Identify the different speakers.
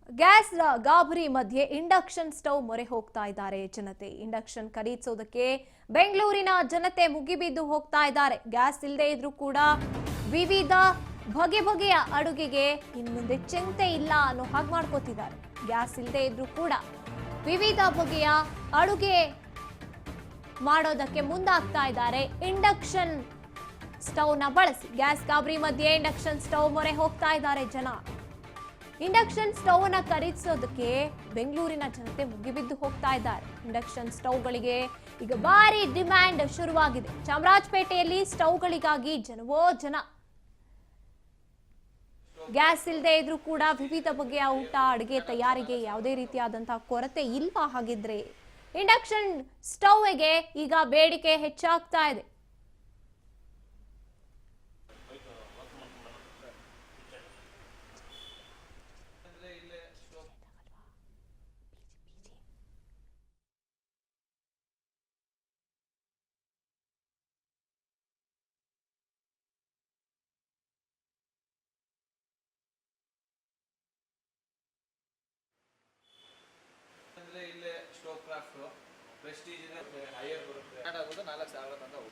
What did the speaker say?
Speaker 1: Gas ಗಾಬರಿ ಮಧ್ಯೆ induction stove ಮೊರೆ ಹೋಗ್ತಾ ಇದ್ದಾರೆ ಜನತೆ. ಇಂಡಕ್ಷನ್ ಖರೀದಿಸೋದಕ್ಕೆ ಬೆಂಗಳೂರಿನ ಜನತೆ ಮುಗಿಬಿದ್ದು ಹೋಗ್ತಾ ಇದ್ದಾರೆ. ಗ್ಯಾಸ್ ಇಲ್ಲದೆ ಇದ್ರೂ ಕೂಡ ವಿವಿಧ ಬಗೆಯ ಅಡುಗೆಗೆ ಇನ್ಮುಂದೆ ಚಿಂತೆ ಇಲ್ಲ ಅನ್ನೋ ಹಾಗೆ ಮಾಡ್ಕೋತಿದ್ದಾರೆ. ಗ್ಯಾಸ್ ಇಲ್ಲದೆ ಇದ್ರೂ ಕೂಡ ವಿವಿಧ ಬಗೆಯ ಅಡುಗೆ ಮಾಡೋದಕ್ಕೆ ಮುಂದಾಗ್ತಾ ಇದ್ದಾರೆ. ಇಂಡಕ್ಷನ್ ಸ್ಟವ್ನ ಬಳಸಿ ಗ್ಯಾಸ್ ಗಾಬರಿ ಮಧ್ಯೆ ಇಂಡಕ್ಷನ್ ಸ್ಟವ್ ಮೊರೆ ಹೋಗ್ತಾ ಇದ್ದಾರೆ ಜನ. ಇಂಡಕ್ಷನ್ ಸ್ಟವ್ ಅನ್ನ ಖರೀದಿಸೋದಕ್ಕೆ ಬೆಂಗಳೂರಿನ ಜನತೆ ಮುಗಿಬಿದ್ದು ಹೋಗ್ತಾ ಇದ್ದಾರೆ. ಇಂಡಕ್ಷನ್ ಸ್ಟವ್ಗಳಿಗೆ ಈಗ ಭಾರಿ ಡಿಮ್ಯಾಂಡ್ ಶುರುವಾಗಿದೆ. ಚಾಮರಾಜಪೇಟೆಯಲ್ಲಿ ಸ್ಟವ್ಗಳಿಗಾಗಿ ಜನವೋ ಜನ. ಗ್ಯಾಸ್ ಇಲ್ಲದೆ ಇದ್ರೂ ಕೂಡ ವಿವಿಧ ಬಗೆಯ ಊಟ ಅಡುಗೆ ತಯಾರಿಗೆ ಯಾವುದೇ ರೀತಿಯಾದಂತಹ ಕೊರತೆ ಇಲ್ವಾ? ಹಾಗಿದ್ರೆ ಇಂಡಕ್ಷನ್ ಸ್ಟವ್ಗೆ ಈಗ ಬೇಡಿಕೆ ಹೆಚ್ಚಾಗ್ತಾ ಇದೆ.
Speaker 2: ಇಲ್ಲೇ ಸ್ಟೋವ್ ಕ್ರಾಫ್ಟ್ ಪ್ರೆಸ್ಟೀಜ್ ಇದೆ, ಹೈಯರ್ ಬರುತ್ತೆ, 4,000 ತನಕ.